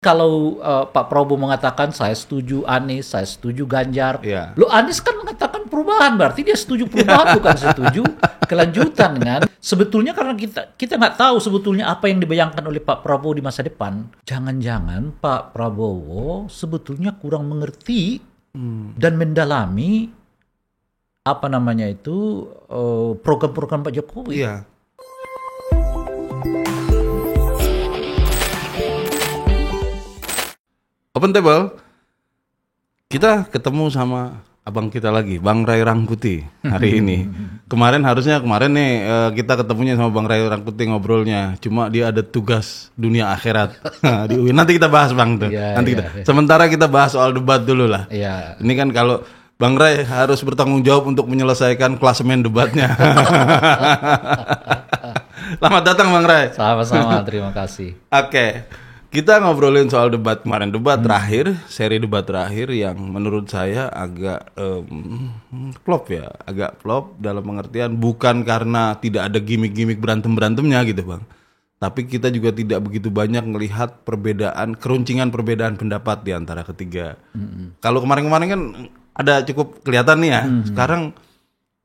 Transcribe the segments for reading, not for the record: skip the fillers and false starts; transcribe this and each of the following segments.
Kalau Pak Prabowo mengatakan saya setuju Anies, saya setuju Ganjar. Iya. Lo Anies kan mengatakan perubahan, berarti dia setuju perubahan bukan setuju kelanjutan kan. Sebetulnya karena kita nggak tahu sebetulnya apa yang dibayangkan oleh Pak Prabowo di masa depan. Jangan-jangan Pak Prabowo sebetulnya kurang mengerti dan mendalami apa namanya itu program-program Pak Jokowi. Iya. Open Table, kita ketemu sama abang kita lagi, Bang Ray Rangkuti hari ini. Kemarin nih kita ketemunya sama Bang Ray Rangkuti ngobrolnya, cuma dia ada tugas dunia akhirat di UI. Nanti kita bahas Bang tuh. Iya. Sementara kita bahas soal debat dulu lah. Iya. Ini kan kalau Bang Ray harus bertanggung jawab untuk menyelesaikan klasemen debatnya. Selamat datang Bang Ray. Sama-sama, terima kasih. Oke. Kita ngobrolin soal debat kemarin, terakhir, seri debat terakhir yang menurut saya agak agak flop dalam pengertian bukan karena tidak ada gimmick-gimmick berantem-berantemnya gitu Bang. Tapi kita juga tidak begitu banyak melihat keruncingan perbedaan pendapat di antara ketiga. Kalau kemarin-kemarin kan ada cukup kelihatan nih ya, sekarang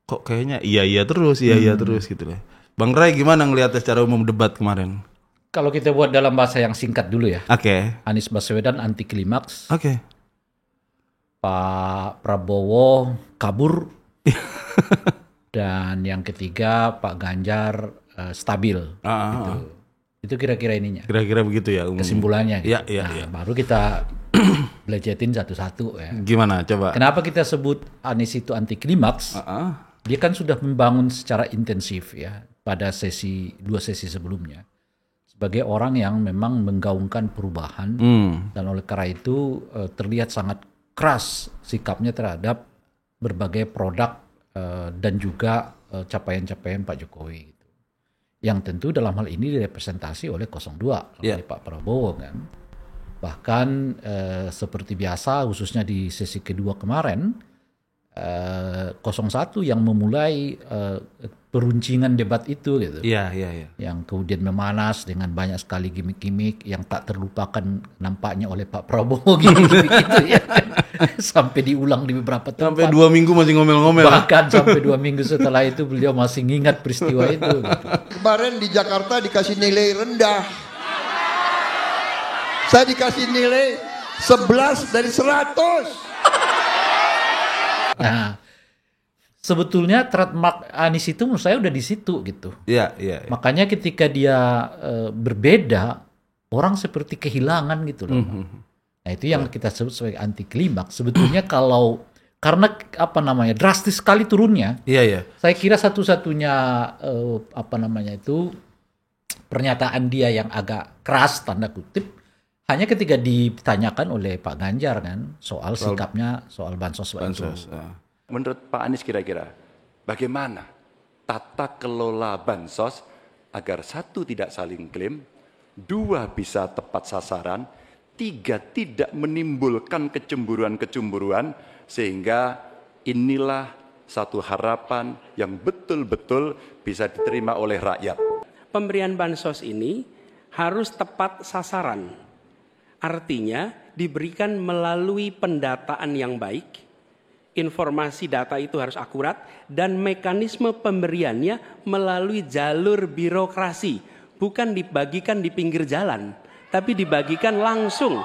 kok kayaknya iya terus gitu lah. Bang Ray gimana ngelihatnya secara umum debat kemarin? Kalau kita buat dalam bahasa yang singkat dulu ya. Oke. Anies Baswedan anti klimaks. Oke. Pak Prabowo kabur. Dan yang ketiga Pak Ganjar stabil. Gitu. Itu kira-kira ininya. Kira-kira begitu ya umumnya. Kesimpulannya. Gitu. Iya. Baru kita belajatin satu-satu ya. Gimana coba? Kenapa kita sebut Anies itu anti klimaks? Dia kan sudah membangun secara intensif ya pada dua sesi sebelumnya. Sebagai orang yang memang menggaungkan perubahan dan oleh karena itu terlihat sangat keras sikapnya terhadap berbagai produk dan juga capaian-capaian Pak Jokowi gitu. Yang tentu dalam hal ini direpresentasi oleh 02 oleh Pak Prabowo kan. Bahkan seperti biasa khususnya di sesi kedua kemarin 01 yang memulai peruncingan debat itu gitu. Iya. Yang kemudian memanas dengan banyak sekali gimmick-gimmick yang tak terlupakan nampaknya oleh Pak Prabowo gitu ya. Sampai diulang di beberapa tempat. Sampai 2 minggu masih ngomel-ngomel. Bahkan sampai 2 minggu setelah itu beliau masih ingat peristiwa itu gitu. Kemarin di Jakarta dikasih nilai rendah. Saya dikasih nilai 11 dari 100. Nah, sebetulnya trademark Anies itu menurut saya udah di situ gitu. Iya. Makanya ketika dia berbeda, orang seperti kehilangan gitu loh. Nah itu yang kita sebut sebagai anti klimaks. Sebetulnya karena drastis sekali turunnya. Iya. Saya kira satu-satunya pernyataan dia yang agak keras tanda kutip hanya ketika ditanyakan oleh Pak Ganjar kan soal sikapnya soal bansos. Menurut Pak Anies kira-kira bagaimana tata kelola bansos agar 1 tidak saling klaim, 2 bisa tepat sasaran, 3 tidak menimbulkan kecemburuan-kecemburuan sehingga inilah satu harapan yang betul-betul bisa diterima oleh rakyat. Pemberian bansos ini harus tepat sasaran. Artinya diberikan melalui pendataan yang baik, informasi data itu harus akurat, dan mekanisme pemberiannya melalui jalur birokrasi, bukan dibagikan di pinggir jalan, tapi dibagikan langsung.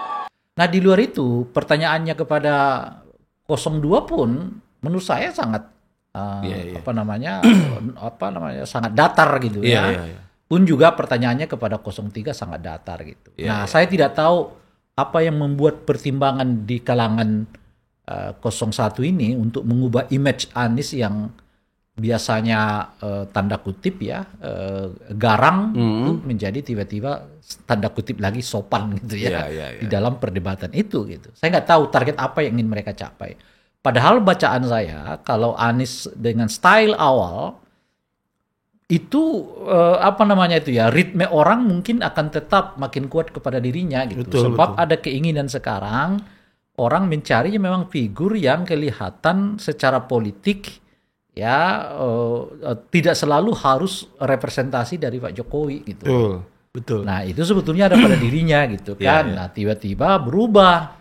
Nah di luar itu pertanyaannya kepada 02 pun menurut saya sangat sangat datar gitu ya. Pun juga pertanyaannya kepada 03 sangat datar gitu. Saya tidak tahu apa yang membuat pertimbangan di kalangan 01 ini untuk mengubah image Anies yang biasanya tanda kutip garang menjadi tiba-tiba tanda kutip lagi sopan gitu ya. Di dalam perdebatan itu gitu. Saya nggak tahu target apa yang ingin mereka capai. Padahal bacaan saya kalau Anies dengan style awal itu ritme orang mungkin akan tetap makin kuat kepada dirinya gitu. Sebab ada keinginan sekarang orang mencari memang figur yang kelihatan secara politik tidak selalu harus representasi dari Pak Jokowi gitu. Betul. Nah itu sebetulnya ada pada dirinya gitu kan. Nah tiba-tiba berubah.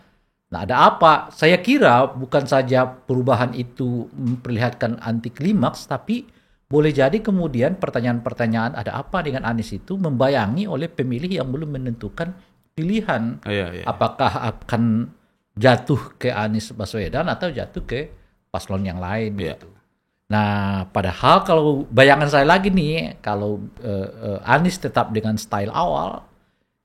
Nah ada apa? Saya kira bukan saja perubahan itu memperlihatkan anti klimaks, tapi boleh jadi kemudian pertanyaan-pertanyaan ada apa dengan Anies itu membayangi oleh pemilih yang belum menentukan pilihan. Apakah akan jatuh ke Anies Baswedan atau jatuh ke paslon yang lain gitu. Nah, padahal kalau bayangan saya lagi nih, kalau Anies tetap dengan style awal,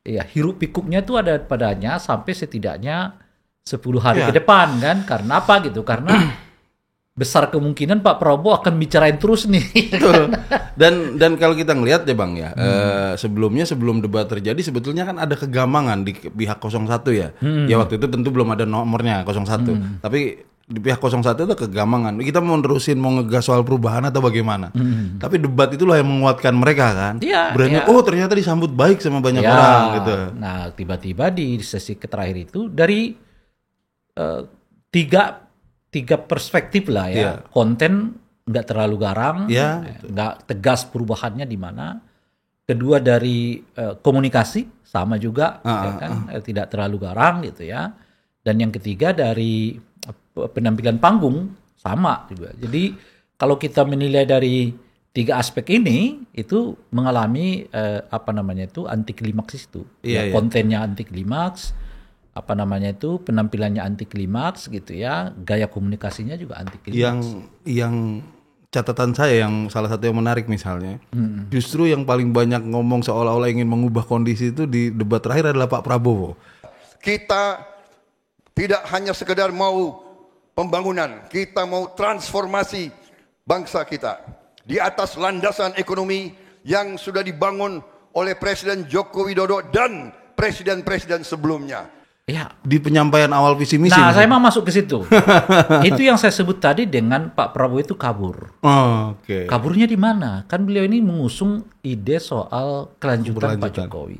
ya hiruk pikuknya itu ada padanya sampai setidaknya 10 hari ke depan kan? Karena apa gitu? Karena besar kemungkinan Pak Prabowo akan bicarain terus nih. Dan kalau kita ngelihat ya Bang ya, sebelum debat terjadi sebetulnya kan ada kegamangan di pihak 01 ya. Ya waktu itu tentu belum ada nomornya 01. Tapi di pihak 01 itu kegamangan. Kita mau nerusin, mau ngegas soal perubahan atau bagaimana. Tapi debat itulah yang menguatkan mereka kan. Berani, oh ternyata disambut baik sama banyak orang gitu. Nah tiba-tiba di sesi terakhir itu dari tiga perspektif lah ya. Konten nggak terlalu garang, nggak tegas perubahannya di mana. Kedua dari komunikasi sama juga, tidak terlalu garang gitu ya. Dan yang ketiga dari penampilan panggung sama juga. Jadi kalau kita menilai dari 3 aspek ini itu mengalami anti klimaks itu. Kontennya anti klimaks, penampilannya anti klimaks gitu ya, gaya komunikasinya juga anti klimaks. Yang catatan saya yang salah satu yang menarik misalnya, justru yang paling banyak ngomong seolah-olah ingin mengubah kondisi itu di debat terakhir adalah Pak Prabowo. Kita tidak hanya sekedar mau pembangunan, kita mau transformasi bangsa kita di atas landasan ekonomi yang sudah dibangun oleh Presiden Joko Widodo dan presiden-presiden sebelumnya. Ya, di penyampaian awal visi misi. Nah, saya mau masuk ke situ. Itu yang saya sebut tadi dengan Pak Prabowo itu kabur. Kaburnya di mana? Kan beliau ini mengusung ide soal kelanjutan Pak Jokowi.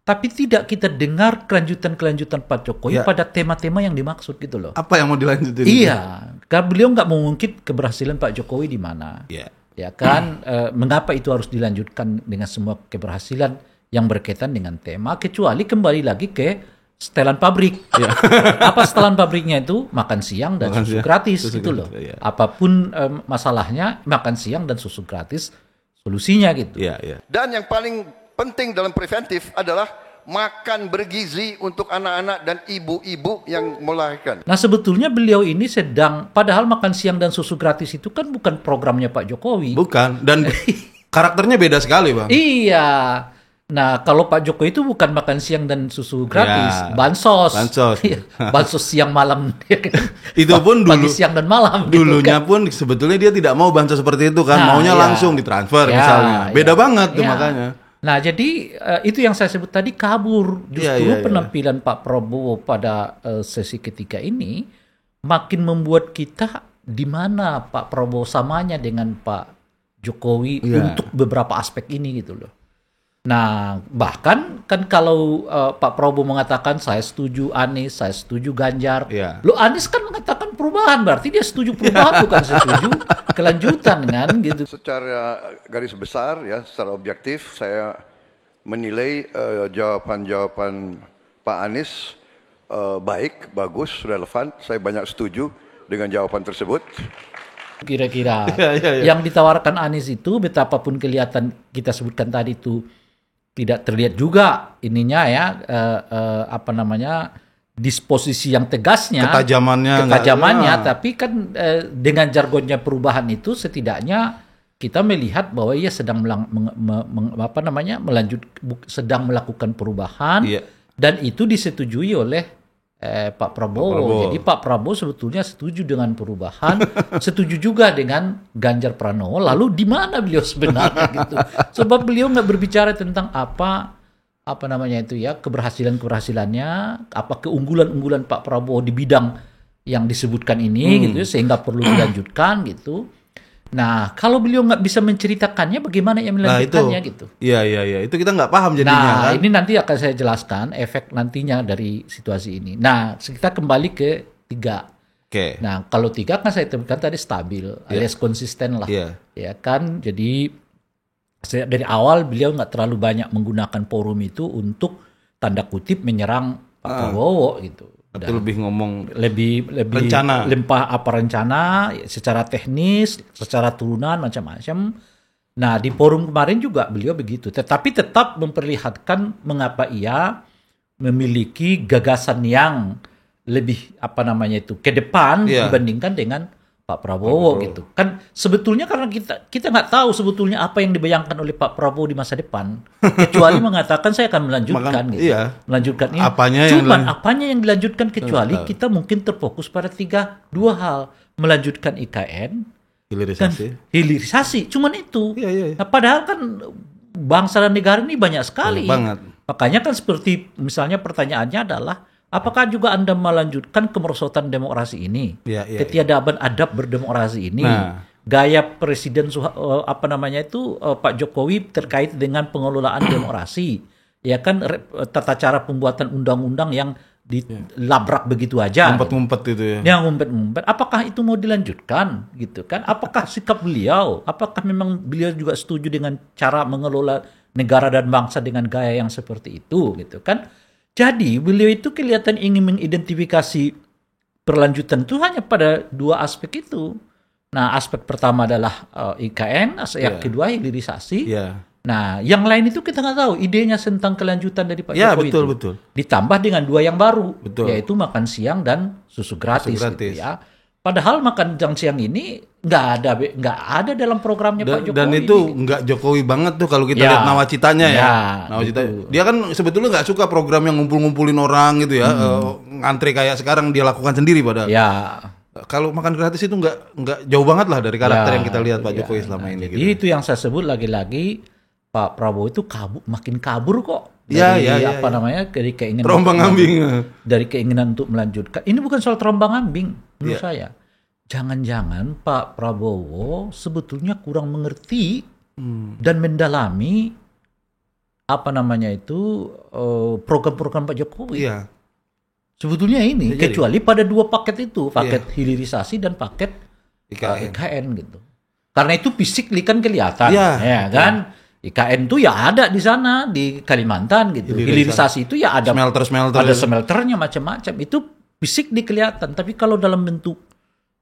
Tapi tidak kita dengar kelanjutan Pak Jokowi pada tema-tema yang dimaksud gitu loh. Apa yang mau dilanjutin? Iya, kan beliau nggak mengungkit keberhasilan Pak Jokowi di mana. Ya kan, mengapa itu harus dilanjutkan dengan semua keberhasilan yang berkaitan dengan tema, kecuali kembali lagi ke setelan pabrik. Apa setelan pabriknya itu? Makan siang dan susu gratis gitu loh. Apapun masalahnya, makan siang dan susu gratis solusinya gitu. Dan yang paling penting dalam preventif adalah makan bergizi untuk anak-anak dan ibu-ibu yang melahirkan. Nah sebetulnya beliau ini padahal makan siang dan susu gratis itu kan bukan programnya Pak Jokowi. Bukan, dan karakternya beda sekali Bang. Iya. Nah kalau Pak Jokowi itu bukan makan siang dan susu gratis, bansos. Bansos siang malam. Itu pun dulu, pagi siang dan malam. Dulunya gitu kan. Pun sebetulnya dia tidak mau bansos seperti itu kan, maunya langsung ditransfer misalnya. Beda banget tuh makanya. Nah jadi itu yang saya sebut tadi kabur. Justru penampilan Pak Prabowo pada sesi ketiga ini makin membuat kita di mana Pak Prabowo samanya dengan Pak Jokowi untuk beberapa aspek ini gitu loh. Nah bahkan kan kalau Pak Prabowo mengatakan saya setuju Anies, saya setuju Ganjar. Lo Anies kan mengatakan perubahan, berarti dia setuju perubahan bukan setuju kelanjutan kan gitu. Secara garis besar ya, secara objektif saya menilai jawaban-jawaban Pak Anies baik, bagus, relevan. Saya banyak setuju dengan jawaban tersebut. Kira-kira yang ditawarkan Anies itu betapapun kelihatan kita sebutkan tadi itu tidak terlihat juga ininya ya disposisi yang tegasnya, ketajamannya, tapi kan dengan jargonnya perubahan itu setidaknya kita melihat bahwa ia sedang sedang melakukan perubahan dan itu disetujui oleh Pak Prabowo. Jadi Pak Prabowo sebetulnya setuju dengan perubahan, setuju juga dengan Ganjar Pranowo. Lalu di mana beliau sebenarnya gitu? Sebab beliau nggak berbicara tentang keberhasilannya, apa keunggulan Pak Prabowo di bidang yang disebutkan ini gitu, sehingga perlu dilanjutkan gitu. Nah, kalau beliau nggak bisa menceritakannya, bagaimana yang melanjutkannya gitu? Iya. Itu kita nggak paham jadinya. Nah, ini nanti akan saya jelaskan efek nantinya dari situasi ini. Nah, kita kembali ke 3. Nah, kalau 3 kan saya temukan tadi stabil, alias konsisten lah. Ya kan, jadi dari awal beliau nggak terlalu banyak menggunakan forum itu untuk tanda kutip menyerang Pak Prabowo gitu. Itu lebih ngomong lebih rencana. Rencana secara teknis, secara turunan macam-macam. Nah, di forum kemarin juga beliau begitu, tetapi tetap memperlihatkan mengapa ia memiliki gagasan yang lebih ke depan dibandingkan dengan Pak Prabowo gitu. Kan sebetulnya karena kita nggak tahu sebetulnya apa yang dibayangkan oleh Pak Prabowo di masa depan, kecuali mengatakan saya akan melanjutkan gitu. Iya. Melanjutkan ini. Apanya yang dilanjutkan kecuali kita mungkin terfokus pada dua hal, melanjutkan IKN, hilirisasi. Cuman itu. Iya. Nah, padahal kan bangsa dan negara ini banyak sekali. Banget. Makanya kan seperti misalnya pertanyaannya adalah apakah juga Anda melanjutkan kemerosotan demokrasi ini? Ketiadaan adab berdemokrasi ini? Gaya Presiden Pak Jokowi terkait dengan pengelolaan demokrasi, ya kan tata cara pembuatan undang-undang yang dilabrak begitu aja. Ngumpet-ngumpet itu ya. Yang ngumpet-ngumpet. Apakah itu mau dilanjutkan gitu kan? Apakah sikap beliau? Apakah memang beliau juga setuju dengan cara mengelola negara dan bangsa dengan gaya yang seperti itu gitu kan? Jadi beliau itu kelihatan ingin mengidentifikasi perlanjutan itu hanya pada dua aspek itu. Nah, aspek pertama adalah IKN, yang kedua hilirisasi. Nah, yang lain itu kita nggak tahu idenya tentang kelanjutan dari Pak Jokowi betul. Ditambah dengan dua yang baru, betul. Yaitu makan siang dan susu gratis. Gitu ya. Padahal makan siang ini nggak ada dalam programnya Pak Jokowi. Dan itu nggak Jokowi banget tuh kalau kita lihat nawacitanya nawacita. Dia kan sebetulnya nggak suka program yang ngumpul-ngumpulin orang gitu ya, ngantri kayak sekarang dia lakukan sendiri padahal. Kalau makan gratis itu nggak jauh banget lah dari karakter yang kita lihat Pak Jokowi selama ini. Jadi itu yang saya sebut lagi-lagi Pak Prabowo itu makin kabur kok. Dari keinginan terombang-ambing. Dari keinginan untuk melanjutkan. Ini bukan soal terombang-ambing menurut saya. Jangan-jangan Pak Prabowo sebetulnya kurang mengerti dan mendalami program-program Pak Jokowi. Sebetulnya ini kecuali pada dua paket itu, paket hilirisasi dan paket IKN gitu. Karena itu physically kan kelihatan, kan? IKN itu ya ada di sana di Kalimantan gitu. Hilirisasi itu ya ada smelter ada smelternya macam-macam. Itu physically kelihatan. Tapi kalau dalam bentuk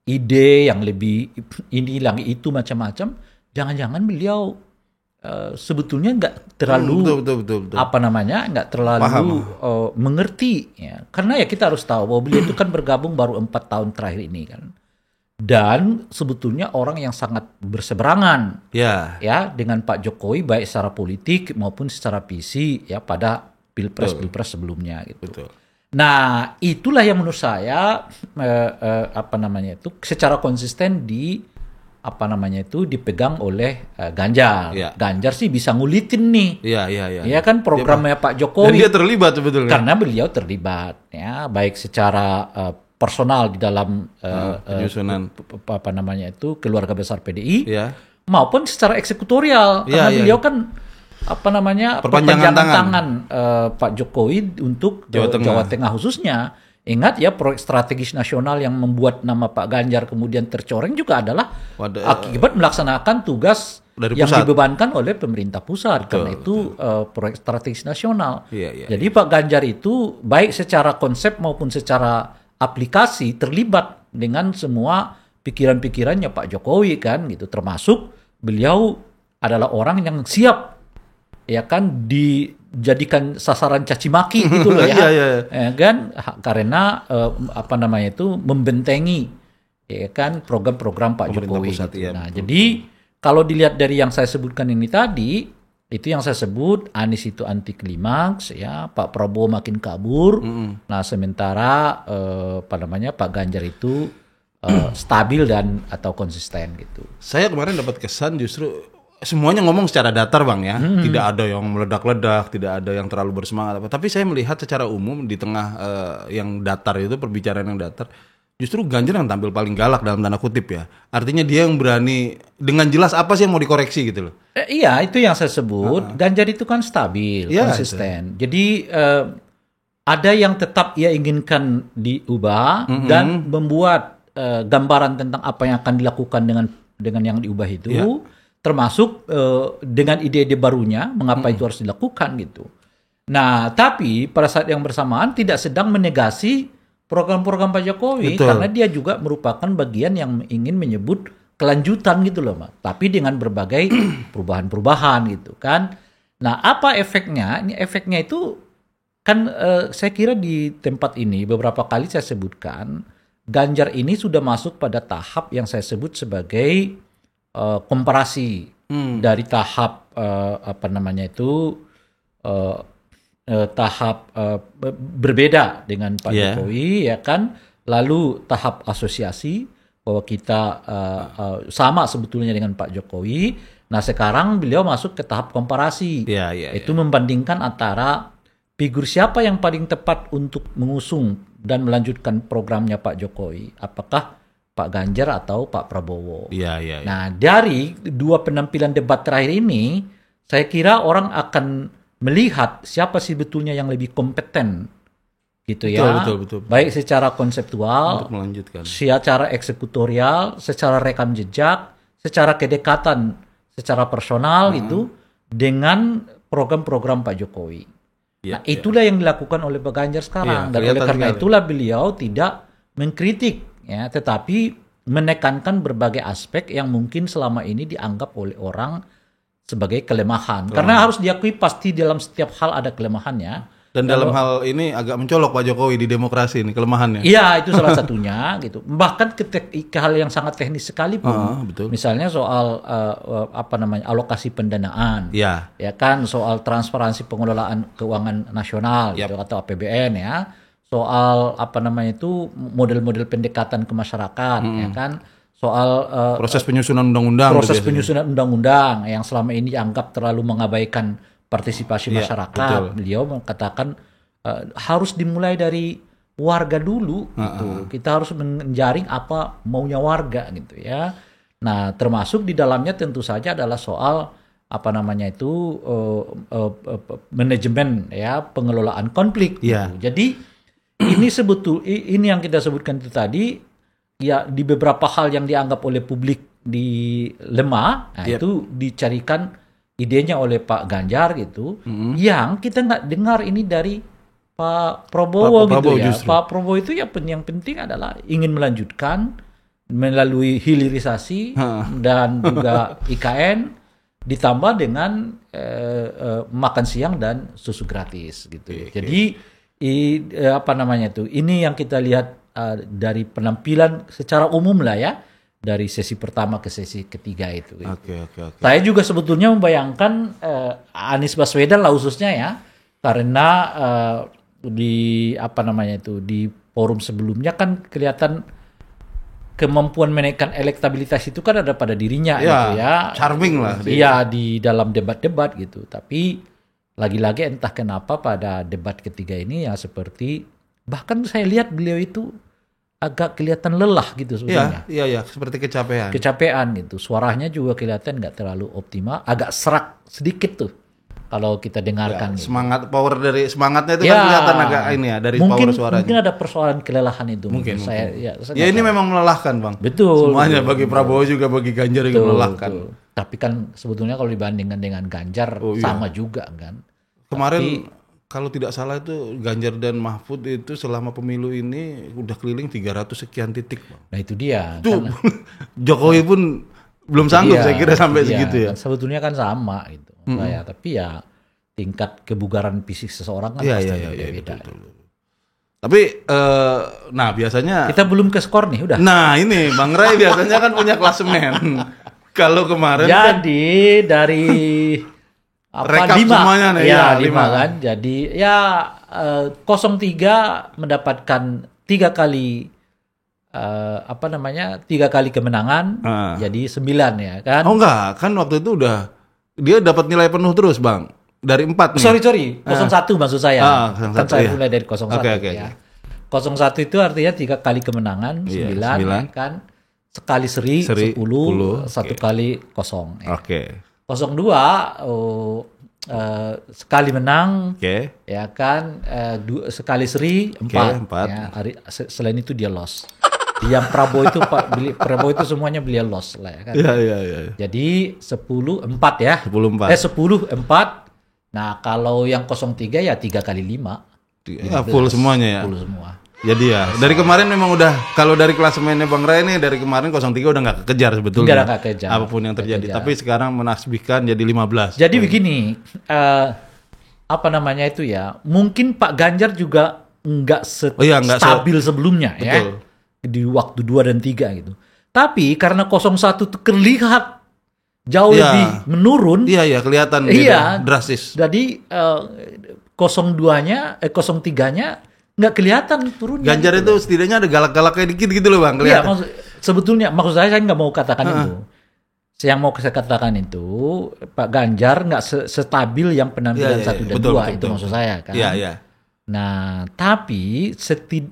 ide yang lebih itu macam-macam, jangan-jangan beliau sebetulnya nggak terlalu nggak terlalu mengerti ya. Karena ya kita harus tahu bahwa beliau itu kan bergabung baru 4 tahun terakhir ini kan. Dan sebetulnya orang yang sangat berseberangan ya dengan Pak Jokowi baik secara politik maupun secara visi ya pada pilpres sebelumnya gitu. Betul. Nah, itulah yang menurut saya secara konsisten dipegang oleh Ganjar. Ganjar sih bisa ngulitin nih. Ya kan programnya Pak Jokowi. Dan dia terlibat sebetulnya. Karena beliau terlibat ya baik secara personal di dalam penyusunan keluarga besar PDI maupun secara eksekutorial karena beliau kan perpanjangan tangan Pak Jokowi untuk Jawa Tengah khususnya. Ingat ya, proyek strategis nasional yang membuat nama Pak Ganjar kemudian tercoreng juga adalah akibat melaksanakan tugas yang dibebankan oleh pemerintah pusat. Karena itu proyek strategis nasional. Jadi Pak Ganjar itu baik secara konsep maupun secara aplikasi terlibat dengan semua pikiran-pikirannya Pak Jokowi kan gitu, termasuk beliau adalah orang yang siap ya kan dijadikan sasaran caci maki gitu loh ya. Kan karena membentengi ya kan program-program Pak Jokowi gitu. Nah, jadi kalau dilihat dari yang saya sebutkan ini tadi, itu yang saya sebut Anies itu anti klimaks ya, Pak Prabowo makin kabur. Nah, sementara Pak Ganjar itu stabil atau konsisten gitu. Saya kemarin dapat kesan justru semuanya ngomong secara datar Bang ya. Tidak ada yang meledak-ledak, tidak ada yang terlalu bersemangat apa. Tapi saya melihat secara umum di tengah yang datar itu, perbicaraan yang datar, justru Ganjar yang tampil paling galak dalam tanda kutip ya. Artinya dia yang berani dengan jelas apa sih yang mau dikoreksi gitu loh. Iya, itu yang saya sebut. Ganjar itu kan stabil, konsisten. Itu. Jadi ada yang tetap ia inginkan diubah dan membuat gambaran tentang apa yang akan dilakukan dengan yang diubah itu. termasuk dengan ide-ide barunya mengapa itu harus dilakukan gitu. Nah, tapi pada saat yang bersamaan tidak sedang menegasi program-program Pak Jokowi. Betul. Karena dia juga merupakan bagian yang ingin menyebut kelanjutan gitu loh, Mas. Tapi dengan berbagai perubahan-perubahan gitu kan. Nah, apa efeknya? Ini efeknya itu kan saya kira di tempat ini beberapa kali saya sebutkan Ganjar ini sudah masuk pada tahap yang saya sebut sebagai komparasi dari tahap tahap berbeda dengan Pak Jokowi ya kan, lalu tahap asosiasi bahwa kita sama sebetulnya dengan Pak Jokowi. Nah sekarang beliau masuk ke tahap komparasi, itu membandingkan antara figur siapa yang paling tepat untuk mengusung dan melanjutkan programnya Pak Jokowi, apakah Pak Ganjar atau Pak Prabowo. Nah dari dua penampilan debat terakhir ini, saya kira orang akan melihat siapa sih sebetulnya yang lebih kompeten, gitu ya. Betul. Baik secara konseptual, secara eksekutorial, secara rekam jejak, secara kedekatan, secara personal itu dengan program-program Pak Jokowi. Nah itulah yang dilakukan oleh Pak Ganjar sekarang, dan oleh karena itulah beliau tidak mengkritik, ya, tetapi menekankan berbagai aspek yang mungkin selama ini dianggap oleh orang sebagai kelemahan. Karena harus diakui pasti dalam setiap hal ada kelemahannya. Dan dalam hal ini agak mencolok Pak Jokowi di demokrasi ini kelemahannya. Iya, itu salah satunya gitu. Bahkan ke hal yang sangat teknis sekali pun. Misalnya soal alokasi pendanaan. Ya kan, soal transparansi pengelolaan keuangan nasional gitu, atau APBN ya. Soal model-model pendekatan ke masyarakat ya kan. Soal proses penyusunan undang-undang yang selama ini dianggap terlalu mengabaikan partisipasi masyarakat. Beliau mengatakan harus dimulai dari warga dulu gitu. Kita harus menjaring apa maunya warga gitu ya. Nah, termasuk di dalamnya tentu saja adalah soal manajemen ya, pengelolaan konflik gitu. Jadi ini yang kita sebutkan itu tadi. Ya, di beberapa hal yang dianggap oleh publik lemah, itu dicarikan idenya oleh Pak Ganjar gitu, yang kita nggak dengar ini dari Pak Prabowo gitu ya. Justru. Pak Prabowo itu yang penting adalah ingin melanjutkan melalui hilirisasi dan juga IKN ditambah dengan makan siang dan susu gratis gitu. Jadi ini yang kita lihat dari penampilan secara umum lah ya, dari sesi pertama ke sesi ketiga itu. Gitu. Saya juga sebetulnya membayangkan Anies Baswedan lah khususnya ya, karena di forum sebelumnya kan kelihatan kemampuan menaikkan elektabilitas itu kan ada pada dirinya gitu ya. Charming lah. Iya, di dalam debat-debat gitu. Tapi lagi-lagi entah kenapa pada debat ketiga ini ya seperti, bahkan saya lihat beliau itu agak kelihatan lelah gitu sebenarnya. Iya, seperti kecapean. Kecapean gitu. Suaranya juga kelihatan nggak terlalu optimal, agak serak sedikit tuh kalau kita dengarkan. Gitu. Semangatnya itu kan kelihatan agak ini ya dari power suaranya. Mungkin ada persoalan kelelahan itu. Mungkin. Saya ini memang melelahkan, Bang. Betul. Semuanya bagi Prabowo juga bagi Ganjar juga melelahkan. Betul. Tapi kan sebetulnya kalau dibandingkan dengan Ganjar sama juga kan. Kemarin kalau tidak salah itu Ganjar dan Mahfud itu selama pemilu ini udah keliling 300 sekian titik, Bang. Nah itu dia. Tuh, Jokowi pun belum sanggup saya kira sampai segitu ya. Sebetulnya kan sama gitu. Tapi ya tingkat kebugaran fisik seseorang kan pasti beda. Tapi biasanya kita belum ke skor nih udah. Nah ini Bang Ray biasanya kan punya klasemen. Kalau kemarin jadi dari rekap 5 semuanya nih. Ya, 5 kan. Jadi 03 mendapatkan 3 kali 3 kali kemenangan. Jadi 9 ya kan. Oh enggak, kan waktu itu udah dia dapat nilai penuh terus, Bang. Dari 4 nih. Sorry. 01 maksud saya. Kan saya mulai dari 01 ya. 01 itu artinya 3 kali kemenangan, 9 kan. Sekali seri 10, 1 kali kosong. Oke. 02 sekali menang, ya kan, sekali seri 4. Ya, selain itu dia loss. Yang Prabowo itu semuanya beliau lost lah ya kan. Iya. Jadi 10-4 ya. 10-4. 10-4. Nah, kalau yang 03 ya 3 kali 5. Ya, full semuanya ya. Full semua. Jadi ya, dari kemarin memang udah, kalau dari klasemennya Bang Ray nih, dari kemarin 03 udah nggak kekejar sebetulnya. Nggak kekejar. Apapun yang terjadi. Tapi sekarang menasbihkan jadi 15. Jadi begini, apa namanya itu ya, mungkin Pak Ganjar juga nggak stabil sebelumnya. Betul. Ya. Di waktu 2 dan 3 gitu. Tapi karena 01 itu terlihat jauh lebih menurun. Iya, kelihatan drastis. Jadi 03-nya nggak kelihatan turunnya. Ganjar gitu itu setidaknya ada galak-galaknya dikit gitu loh Bang, kelihatan. Iya, maksud saya nggak mau katakan itu. Yang mau saya katakan itu Pak Ganjar nggak stabil yang penampilan 1 dan 2 itu maksud saya kan. Iya. Nah, tapi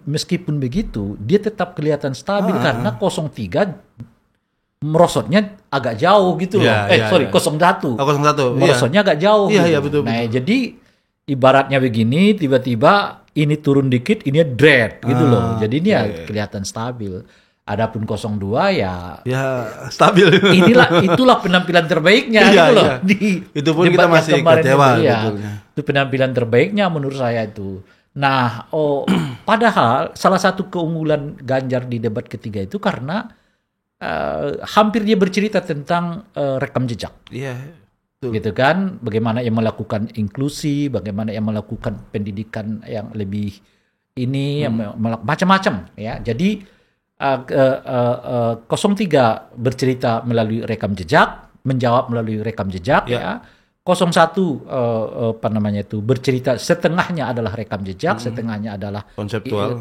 meskipun begitu dia tetap kelihatan stabil karena 03 merosotnya agak jauh gitu loh. 01. 01. Merosotnya agak jauh. Iya, gitu. betul. Nah, jadi ibaratnya begini, tiba-tiba ini turun dikit, ini dread gitu loh. Jadi ini kelihatan stabil. Adapun 02 ya stabil. Itulah penampilan terbaiknya gitu loh. Itu pun kita masih kecewa. Itu penampilan terbaiknya menurut saya itu. Nah, padahal salah satu keunggulan Ganjar di debat ketiga itu karena hampir dia bercerita tentang rekam jejak. Iya. Gitu kan, bagaimana ia melakukan inklusi, bagaimana ia melakukan pendidikan yang lebih macam-macam ya. Jadi 03 bercerita melalui rekam jejak, menjawab melalui rekam jejak ya. 01 bercerita setengahnya adalah rekam jejak, setengahnya adalah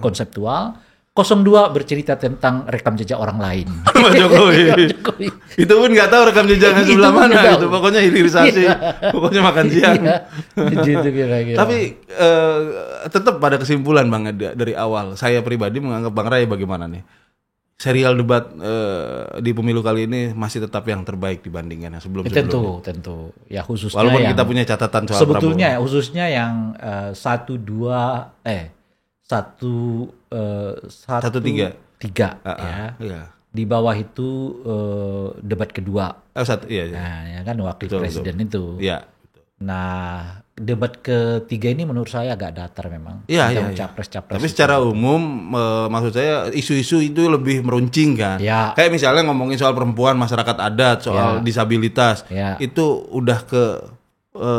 konseptual. 02 bercerita tentang rekam jejak orang lain. Pak Jokowi. Itu pun nggak tahu rekam jejaknya sebelah mana gitu. Pokoknya hilirisasi, pokoknya makan siang. Gitu kira-kira. Tapi tetap pada kesimpulan Bang, dari awal saya pribadi menganggap Bang Ray bagaimana nih? Serial debat di pemilu kali ini masih tetap yang terbaik dibandingkan yang sebelum-sebelumnya. Tentu. Ya khususnya walaupun kita punya catatan soal sebetulnya Prabowo. Khususnya yang 1, 3 ya. Di bawah itu debat kedua. Iya. Nah, ya kan wakil presiden itu. Iya. Nah, debat ketiga ini menurut saya agak datar memang. Iya. Capres-capres. Tapi secara umum maksud saya isu-isu itu lebih meruncing kan. Ya. Kayak misalnya ngomongin soal perempuan, masyarakat adat, soal disabilitas. Ya. Itu udah ke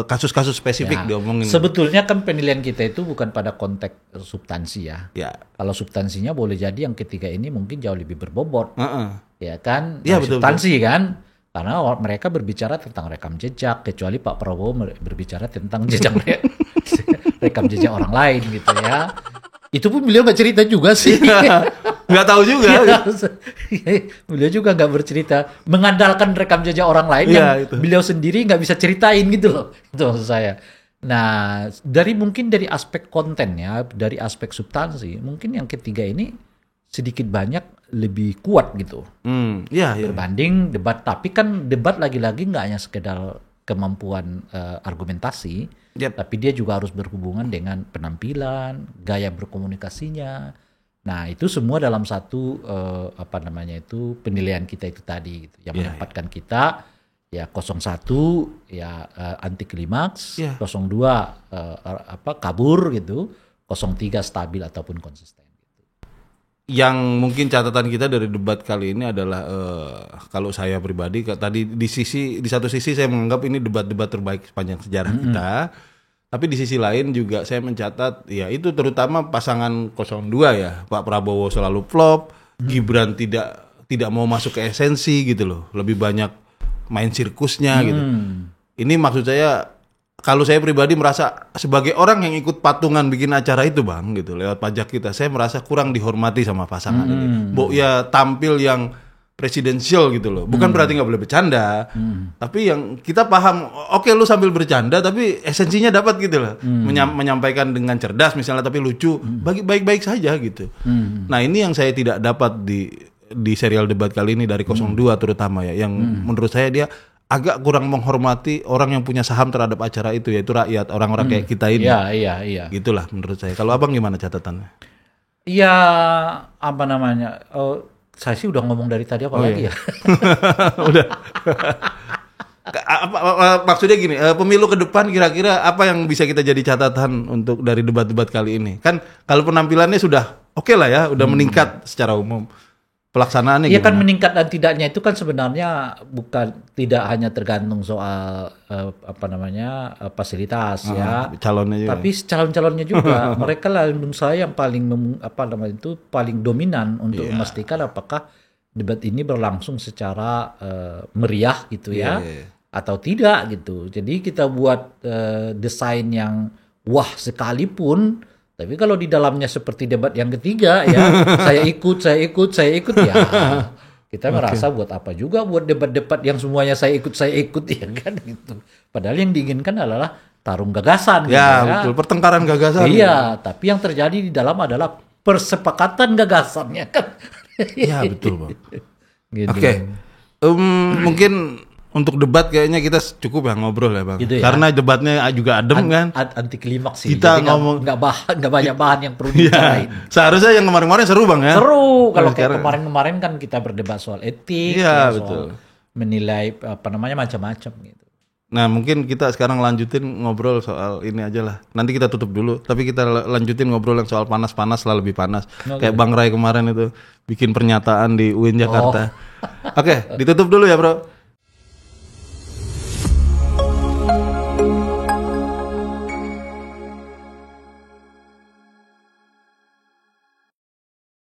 kasus-kasus spesifik diomongin. Sebetulnya kan penilaian kita itu bukan pada konteks substansi ya. Kalau substansinya boleh jadi yang ketiga ini mungkin jauh lebih berbobot. Ya kan? Betul. Substansi kan? Karena mereka berbicara tentang rekam jejak, kecuali Pak Prabowo berbicara tentang rekam jejak orang lain gitu ya. Itu pun beliau nggak cerita juga sih. Nggak tahu juga. Beliau juga nggak bercerita, mengandalkan rekam jejak orang lain yang beliau sendiri nggak bisa ceritain gitu loh. Itu maksud saya. Nah, mungkin dari aspek konten ya, dari aspek substansi, mungkin yang ketiga ini sedikit banyak lebih kuat gitu. Berbanding debat. Tapi kan debat lagi-lagi nggak hanya sekedar kemampuan argumentasi, tapi dia juga harus berhubungan dengan penampilan, gaya berkomunikasinya. Nah, itu semua dalam satu penilaian kita itu tadi gitu. Yang menempatkan kita ya 01 ya anti klimaks, 02 kabur gitu, 03 stabil ataupun konsisten. Yang mungkin catatan kita dari debat kali ini adalah kalau saya pribadi tadi di satu sisi saya menganggap ini debat-debat terbaik sepanjang sejarah kita, tapi di sisi lain juga saya mencatat ya itu terutama pasangan 02 ya, Pak Prabowo selalu flop, Gibran tidak mau masuk ke esensi gitu loh, lebih banyak main sirkusnya gitu. Ini maksud saya, kalau saya pribadi merasa sebagai orang yang ikut patungan bikin acara itu Bang gitu lewat pajak kita, saya merasa kurang dihormati sama pasangan ini. Ya tampil yang presidensial gitu loh. Bukan berarti nggak boleh bercanda, tapi yang kita paham, oke, lu sambil bercanda tapi esensinya dapat gitu loh. Menyampaikan dengan cerdas misalnya tapi lucu, baik-baik saja gitu. Nah, ini yang saya tidak dapat di serial debat kali ini dari 02 terutama ya, yang menurut saya dia agak kurang menghormati orang yang punya saham terhadap acara itu, yaitu rakyat, orang-orang kayak kita ini. Iya. Gitulah menurut saya. Kalau Abang gimana catatannya? Ya apa namanya? Saya sih udah ngomong dari tadi apa lagi ya? Udah. Maksudnya gini, pemilu ke depan kira-kira apa yang bisa kita jadi catatan untuk dari debat-debat kali ini? Kan kalau penampilannya sudah oke lah ya, udah meningkat secara umum. Pelaksanaannya Iya gimana? kan meningkat dan tidaknya itu kan sebenarnya tidak hanya tergantung soal fasilitas ya, calonnya juga. tapi calon-calonnya juga. Mereka lah menurut saya yang paling paling dominan untuk memastikan apakah debat ini berlangsung secara meriah gitu ya, atau tidak gitu. Jadi kita buat desain yang wah sekalipun. Tapi kalau di dalamnya seperti debat yang ketiga ya, saya ikut ya. Kita merasa buat apa juga buat debat-debat yang semuanya saya ikut ya kan gitu. Padahal yang diinginkan adalah tarung gagasan. Ya, betul, pertengkaran gagasan. Iya, tapi yang terjadi di dalam adalah persepakatan gagasannya kan. Iya, betul, Bang. Gitu. Oke. Mungkin untuk debat kayaknya kita cukup ya ngobrol ya Bang. Gitu ya? Karena debatnya juga adem kan. Anti klimaks sih. Kita jadi ngomong nggak banyak bahan yang perlu dibicarain. Seharusnya yang kemarin-kemarin seru Bang ya. Seru kalau kayak kemarin-kemarin kan kita berdebat soal etik, Iya, soal betul. menilai macam-macam gitu. Nah mungkin kita sekarang lanjutin ngobrol soal ini aja lah. Nanti kita tutup dulu. Tapi kita lanjutin ngobrol yang soal panas-panas lah, lebih panas. Kayak Bang Ray kemarin itu bikin pernyataan di UIN Jakarta. Oke, ditutup dulu ya Bro.